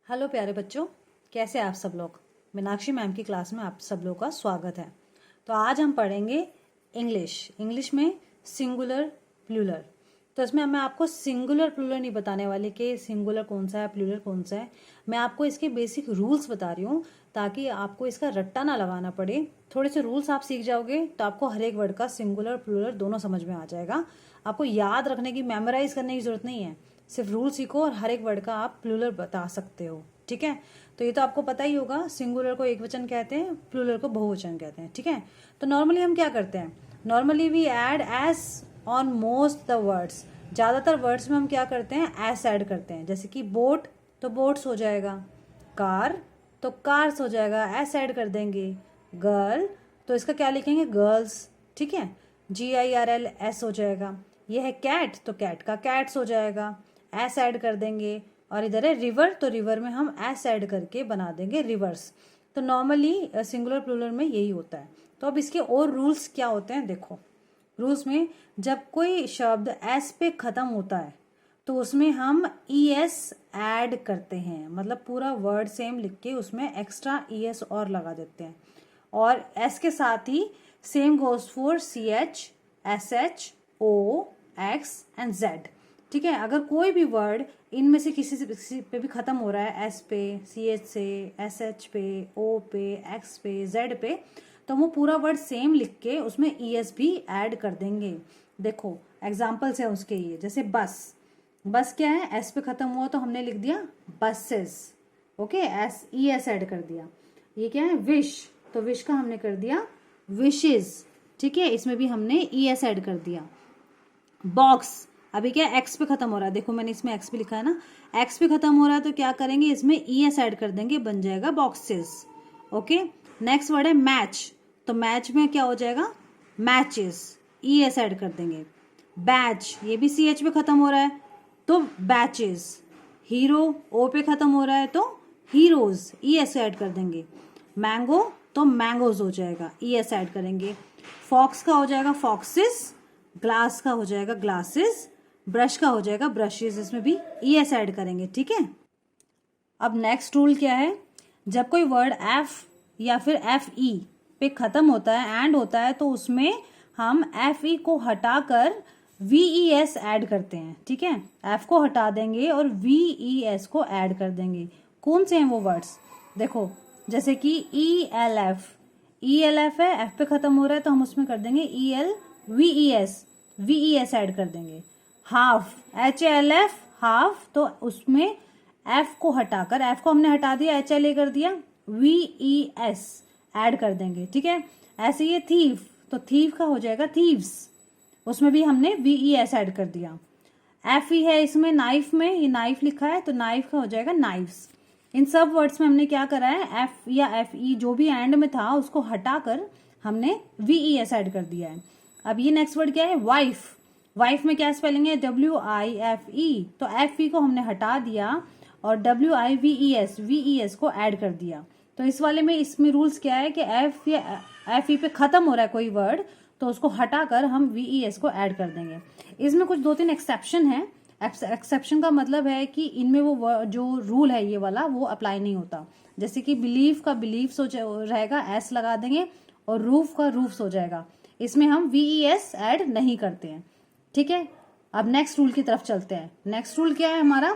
Hello प्यारे बच्चों, कैसे आप सब लोग। मीनाक्षी मैम की क्लास में आप सब लोग का स्वागत है। तो आज हम पढ़ेंगे इंग्लिश में सिंगुलर प्लूरल। तो इसमें मैं आपको सिंगुलर प्लूरल नहीं बताने वाली कि सिंगुलर कौन सा है प्लूरल कौन सा है। मैं आपको इसके बेसिक रूल्स बता रही हूँ ताकि आपको इसका रट्टा ना लगाना पड़े। थोड़े से रूल्स आप सीख जाओगे तो आपको हर एक वर्ड का सिंगुलर प्लूरल दोनों समझ में आ जाएगा। आपको याद रखने की, मेमोराइज करने की जरूरत नहीं है। सिर्फ रूल सीखो और हर एक वर्ड का आप प्लूरल बता सकते हो। ठीक है, तो ये तो आपको पता ही होगा, सिंगुलर को एक वचन कहते हैं, प्लूरल को बहुवचन कहते हैं। ठीक है, तो नॉर्मली हम क्या करते हैं, normally we add S on most the words. ज़्यादातर वर्ड्स में हम क्या करते हैं, एस ऐड करते हैं। जैसे कि बोट तो बोट्स हो जाएगा, कार तो कार्स हो जाएगा, एस ऐड कर देंगे। गर्ल तो इसका क्या लिखेंगे, गर्ल्स। ठीक है, GIRL एस हो जाएगा। ये है कैट तो कैट का कैट्स हो जाएगा, एस ऐड कर देंगे। और इधर है रिवर तो रिवर में हम एस ऐड करके बना देंगे रिवर्स। तो नॉर्मली सिंगुलर प्लूरल में यही होता है। तो अब इसके और रूल्स क्या होते हैं, देखो। रूल्स में जब कोई शब्द एस पे खत्म होता है तो उसमें हम ES ऐड करते हैं, मतलब पूरा वर्ड सेम लिख के उसमें एक्स्ट्रा ES और लगा देते हैं। और एस के साथ ही same goes for CH, SH, O, X and Z। ठीक है, अगर कोई भी वर्ड इनमें से किसी पे भी खत्म हो रहा है, एस पे, CH से, SH पे, O पे, X पे, Z पे, तो वो पूरा वर्ड सेम लिख के उसमें ES भी ऐड कर देंगे। देखो एग्जाम्पल्स है उसके, ये जैसे बस। बस क्या है, एस पे खत्म हुआ तो हमने लिख दिया बसेस। ओके, ES ऐड कर दिया। ये क्या है, विश तो विश का हमने कर दिया विशेस। ठीक है, इसमें भी हमने ES ऐड कर दिया। बॉक्स अभी क्या एक्स पे खत्म हो रहा है, देखो मैंने इसमें एक्स भी लिखा है ना, एक्स पे खत्म हो रहा है तो क्या करेंगे, इसमें ES ऐड कर देंगे, बन जाएगा बॉक्सेस। ओके, नेक्स्ट वर्ड है मैच तो मैच में क्या हो जाएगा, मैचेस, ES ऐड कर देंगे। बैच ये भी CH पे खत्म हो रहा है तो बैचेस। हीरो O पे खत्म हो रहा है तो हीरोज, ES ऐड कर देंगे। मैंगो तो मैंगोज हो जाएगा, ES ऐड करेंगे। फॉक्स का हो जाएगा फॉक्सेस, ग्लास का हो जाएगा ग्लासेस, ब्रश का हो जाएगा ब्रशेस, इसमें भी ES ऐड करेंगे। ठीक है, अब नेक्स्ट रूल क्या है, जब कोई वर्ड F या फिर FE पे खत्म होता है, एंड होता है, तो उसमें हम FE को हटाकर VES ऐड करते हैं। ठीक है, F को हटा देंगे और VES को ऐड कर देंगे। कौन से हैं वो वर्ड्स, देखो जैसे कि ELF है, F पे खत्म हो रहा है तो हम उसमें कर देंगे VES ऐड कर देंगे। हाफ HALF हाफ तो उसमें F को हटाकर, F को हमने हटा दिया, HLA कर दिया, VES ऐड कर देंगे। ठीक है, ऐसे ये थीफ तो थीफ का हो जाएगा थीव्स, उसमें भी हमने VES ऐड कर दिया। FE है इसमें नाइफ में, ये नाइफ लिखा है तो नाइफ का हो जाएगा नाइफ्स। इन सब वर्ड्स में हमने क्या करा है, F या FE जो भी एंड में था उसको हटाकर हमने VES ऐड कर दिया है। अब ये नेक्स्ट वर्ड क्या है, वाइफ। वाइफ में क्या स्पेलिंग है, WIFE तो FE को हमने हटा दिया और WIVES को ऐड कर दिया। तो इस वाले में, इसमें रूल्स क्या है कि F या FE पे खत्म हो रहा है कोई वर्ड तो उसको हटाकर हम VES को ऐड कर देंगे। इसमें कुछ 2-3 एक्सेप्शन है। एक्सेप्शन का मतलब है कि इनमें वो जो रूल है ये वाला वो अप्लाई नहीं होता। जैसे कि बिलीव का बिलीव्स रहेगा, S लगा देंगे, और रूफ का रूफ्स हो जाएगा, इसमें हम VES ऐड नहीं करते हैं। ठीक है, अब नेक्स्ट रूल की तरफ चलते हैं। नेक्स्ट रूल क्या है हमारा,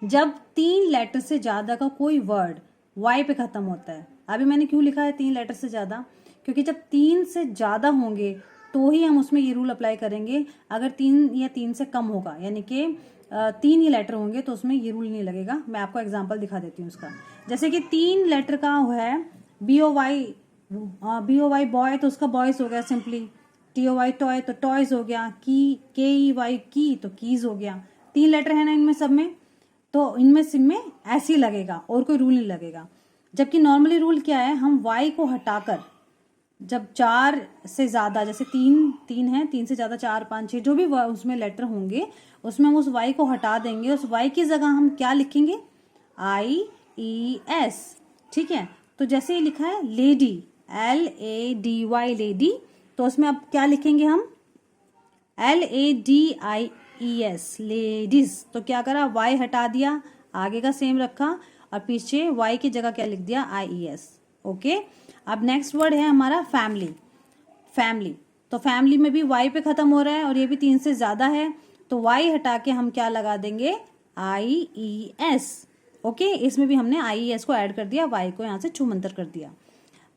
जब 3 लेटर से ज्यादा का कोई वर्ड Y पे खत्म होता है। अभी मैंने क्यों लिखा है 3 लेटर से ज्यादा, क्योंकि जब 3 से ज्यादा होंगे तो ही हम उसमें ये रूल अप्लाई करेंगे। अगर 3 या 3 से कम होगा, यानी कि 3 ही लेटर होंगे तो उसमें ये रूल नहीं लगेगा। मैं आपको एग्जाम्पल दिखा देती हूँ उसका। जैसे कि 3 लेटर का है BOY बॉय तो उसका बॉयज हो गया सिंपली। TOY टॉय तो टॉयज हो गया। KEY की तो कीज हो गया। 3 लेटर है ना इनमें सब में, तो इनमें सिम में ऐसे ही लगेगा और कोई रूल नहीं लगेगा। जबकि नॉर्मली रूल क्या है, हम Y को हटाकर जब 4 से ज्यादा, जैसे 3 है, 3 से ज्यादा 4, 5, 6 जो भी उसमें लेटर होंगे उसमें हम उस Y को हटा देंगे। उस Y की जगह हम क्या लिखेंगे, IES। ठीक है, तो जैसे ये लिखा है लेडी, LADY लेडी, तो उसमें अब क्या लिखेंगे हम, LADIES लेडीज। तो क्या करा, Y हटा दिया, आगे का सेम रखा और पीछे वाई की जगह क्या लिख दिया, IES। ओके, अब नेक्स्ट वर्ड है हमारा फैमिली। फैमिली, तो फैमिली में भी वाई पे खत्म हो रहा है और ये भी 3 से ज्यादा है, तो वाई हटा के हम क्या लगा देंगे, IES। ओके, इसमें भी हमने IES को ऐड कर दिया, वाई को यहाँ से छूमंतर कर दिया।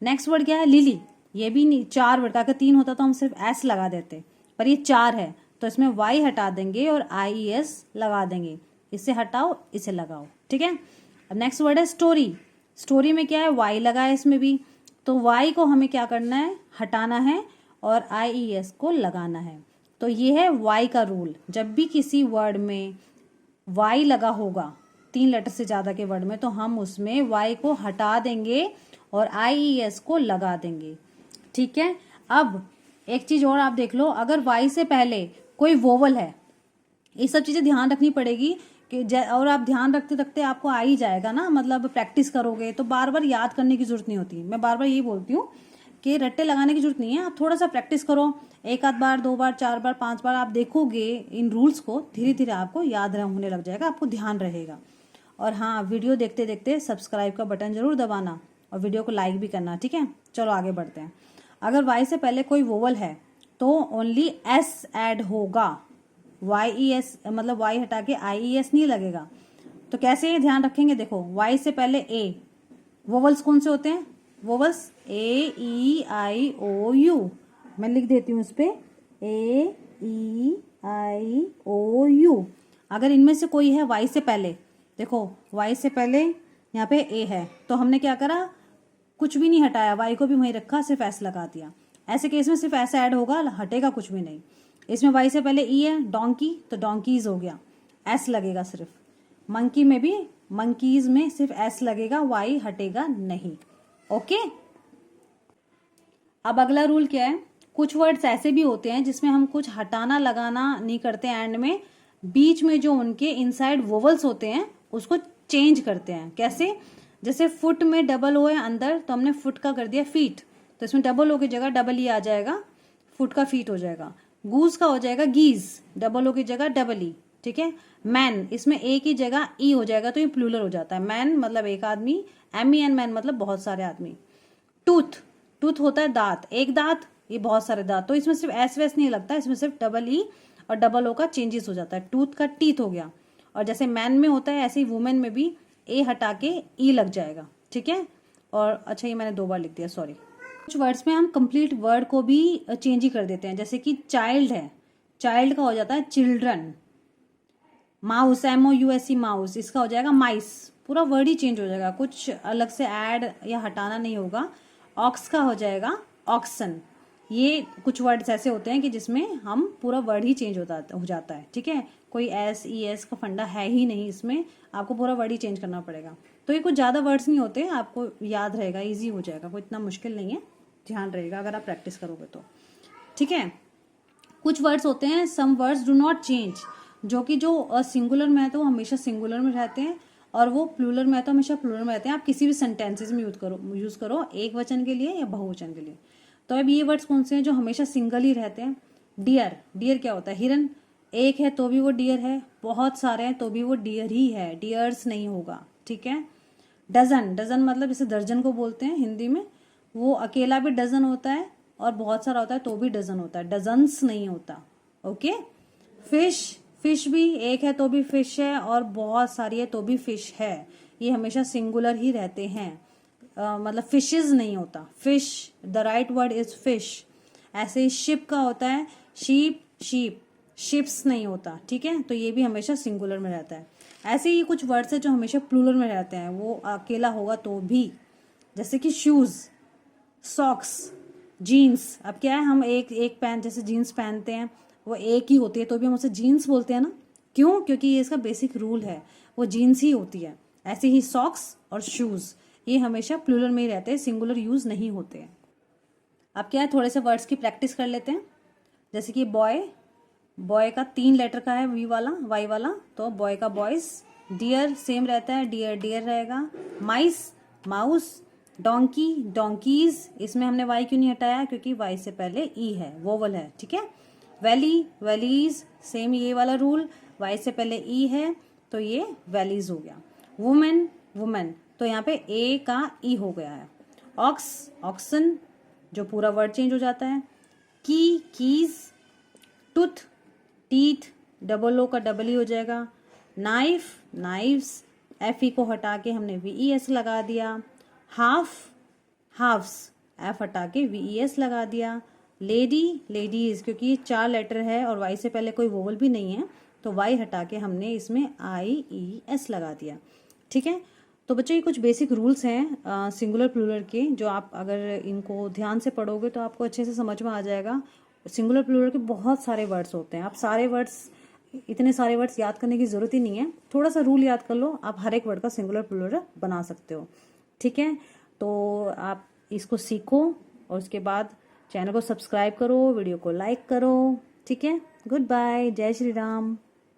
नेक्स्ट वर्ड क्या है, लिली। ये भी नहीं, 4 वर्ड का, अगर 3 होता तो हम सिर्फ एस लगा देते, पर ये 4 है तो इसमें वाई हटा देंगे और IES लगा देंगे। इसे हटाओ, इसे लगाओ, ठीक है। अब नेक्स्ट वर्ड है स्टोरी। स्टोरी में क्या है, वाई लगा है इसमें भी, तो वाई को हमें क्या करना है, हटाना है और IES को लगाना है। तो ये है वाई का रूल, जब भी किसी वर्ड में वाई लगा होगा 3 लेटर से ज्यादा के वर्ड में, तो हम उसमें वाई को हटा देंगे और IES को लगा देंगे, ठीक है। अब एक चीज और आप देख लो, अगर वाई से पहले कोई वोवल है, ये सब चीजें ध्यान रखनी पड़ेगी कि और आप ध्यान रखते रखते आपको आ ही जाएगा ना, मतलब प्रैक्टिस करोगे तो बार बार याद करने की जरूरत नहीं होती। मैं बार बार यही बोलती हूँ कि रट्टे लगाने की जरूरत नहीं है, आप थोड़ा सा प्रैक्टिस करो, 1 आध बार, 2 बार, 4 बार, 5 बार आप देखोगे इन रूल्स को, धीरे धीरे आपको याद होने लग जाएगा, आपको ध्यान रहेगा। और हाँ, वीडियो देखते देखते सब्सक्राइब का बटन जरूर दबाना और वीडियो को लाइक भी करना, ठीक है। चलो आगे बढ़ते हैं। अगर वाई से पहले कोई वोवल है तो ओनली एस ऐड होगा, YES मतलब वाई हटा के IES नहीं लगेगा। तो कैसे ये ध्यान रखेंगे, देखो वाई से पहले ए, वोवल्स कौन से होते हैं, वोवल्स AEIOU, मैं लिख देती हूँ इस पे AEIOU। अगर इनमें से कोई है वाई से पहले, देखो वाई से पहले यहाँ पे ए है, तो हमने क्या करा, कुछ भी नहीं हटाया, वाई को भी वहीं रखा, सिर्फ एस लगा दिया। ऐसे केस में सिर्फ एस ऐड होगा, हटेगा कुछ भी नहीं। इसमें वाई से पहले ई है, डोंकी, तो डोंकीज हो गया, एस लगेगा सिर्फ। मंकी में भी, मंकीज में सिर्फ एस लगेगा, वाई हटेगा नहीं। ओके, अब अगला रूल क्या है, कुछ वर्ड्स ऐसे भी होते हैं जिसमें हम कुछ हटाना लगाना नहीं करते एंड में, बीच में जो उनके इनसाइड वोवल्स होते हैं उसको चेंज करते हैं। कैसे, जैसे फुट में डबल ओ है अंदर, तो हमने फुट का कर दिया फीट, तो इसमें डबल ओ की जगह डबल ई आ जाएगा, फुट का फीट हो जाएगा। गूज का हो जाएगा गीज, डबल ओ की जगह डबल ई, ठीक है। मैन, इसमें ए की जगह ई हो जाएगा, तो ये प्लूरल हो जाता है। मैन मतलब एक आदमी, MEN मैन मतलब बहुत सारे आदमी। टूथ, टूथ होता है दांत, एक दांत, ये बहुत सारे दांत, तो इसमें सिर्फ एस वेस नहीं लगता, इसमें सिर्फ डबल ई और डबल ओ का चेंजेस हो जाता है। टूथ का टीथ हो गया, और जैसे मैन में होता है ऐसे ही वुमेन में भी ए हटा के ई लग जाएगा, ठीक है। और अच्छा, ये मैंने 2 बार लिख दिया, सॉरी। कुछ वर्ड्स में हम कंप्लीट वर्ड को भी चेंज ही कर देते हैं, जैसे कि चाइल्ड है, चाइल्ड का हो जाता है चिल्ड्रन। माउस, MOUSE माउस, इसका हो जाएगा माइस, पूरा वर्ड ही चेंज हो जाएगा, कुछ अलग से ऐड या हटाना नहीं होगा। ऑक्स का हो जाएगा ऑक्सन। ये कुछ वर्ड्स ऐसे होते हैं कि जिसमें हम पूरा वर्ड ही चेंज हो जाता है, ठीक है। कोई SES का फंडा है ही नहीं इसमें, आपको पूरा वर्ड ही चेंज करना पड़ेगा। तो ये कुछ ज़्यादा वर्ड्स नहीं होते, आपको याद रहेगा, इजी हो जाएगा, कोई इतना मुश्किल नहीं है, ध्यान रहेगा अगर आप प्रैक्टिस करोगे तो, ठीक है। कुछ वर्ड्स होते हैं, some words do not change, जो कि जो सिंगुलर में है तो वो हमेशा सिंगुलर में रहते हैं, और वो प्लूरल में है तो हमेशा प्लूरल में रहते हैं। आप किसी भी सेंटेंसेस में यूज करो एक वचन के लिए या बहुवचन के लिए। तो अब ये वर्ड्स कौन से हैं जो हमेशा सिंगल ही रहते हैं, डियर, डियर क्या होता है, हिरन, एक है तो भी वो डियर है, बहुत सारे हैं तो भी वो डियर ही है, डियर्स नहीं होगा, ठीक है। डजन, डजन मतलब जैसे दर्जन को बोलते हैं हिंदी में, वो अकेला भी डजन होता है और बहुत सारा होता है तो भी डजन होता है, डजन्स नहीं होता, ओके। फिश, फिश भी एक है तो भी फिश है और बहुत सारी है तो भी फिश है, ये हमेशा सिंगुलर ही रहते हैं, मतलब फिशेज नहीं होता, fish, the right word is fish. ऐसे ही शिप का होता है शीप, शीप, शिप्स नहीं होता, ठीक है। तो ये भी हमेशा सिंगुलर में रहता है। ऐसे ही कुछ वर्ड्स है जो हमेशा प्लूरल में रहते हैं, वो अकेला होगा तो भी, जैसे कि शूज, सॉक्स, जीन्स। अब क्या है, हम एक पैंट, जैसे जीन्स पहनते हैं वो एक ही होती है तो भी हम उसे जीन्स बोलते हैं ना, क्यों, क्योंकि ये इसका बेसिक रूल है, वो जीन्स ही होती है। ऐसे ही सॉक्स और शूज, ये हमेशा प्लूरल में ही रहते हैं, सिंगुलर यूज नहीं होते हैं। अब क्या है, थोड़े से वर्ड्स की प्रैक्टिस कर लेते हैं, जैसे कि बॉय, बॉय का 3 लेटर का है वी वाला, वाई वाला, तो बॉय का बॉयज। डियर सेम रहता है, डियर डियर रहेगा। माइस, माउस। डोंकी, डोंकीज, इसमें हमने वाई क्यों नहीं हटाया, क्योंकि वाई से पहले ई है, वोवल है, ठीक है। वैली, वैलीज, सेम ये वाला रूल, वाई से पहले ई है तो ये वैलीज हो गया। वुमेन वुमेन, तो यहाँ पे ए का ई हो गया है। ऑक्स ऑक्सन, जो पूरा वर्ड चेंज हो जाता है। Key keys, tooth teeth, double O का डबल ई हो जाएगा। नाइफ नाइव्स, एफ ई को हटा के हमने वी ई एस लगा दिया। हाफ हाफ्स, एफ हटा के वी ई एस लगा दिया। लेडी लेडीज, क्योंकि ये 4 लेटर है और वाई से पहले कोई वोवल भी नहीं है, तो वाई हटा के हमने इसमें आई ई एस लगा दिया। ठीक है, तो बच्चों ये कुछ बेसिक रूल्स हैं सिंगुलर प्लूरल के, जो आप अगर इनको ध्यान से पढ़ोगे तो आपको अच्छे से समझ में आ जाएगा। सिंगुलर प्लूरल के बहुत सारे वर्ड्स होते हैं, आप सारे वर्ड्स, इतने सारे वर्ड्स याद करने की जरूरत ही नहीं है, थोड़ा सा रूल याद कर लो, आप हर एक वर्ड का सिंगुलर प्लूरल बना सकते हो। ठीक है, तो आप इसको सीखो और उसके बाद चैनल को सब्सक्राइब करो, वीडियो को लाइक करो। ठीक है, गुड बाय, जय श्री राम।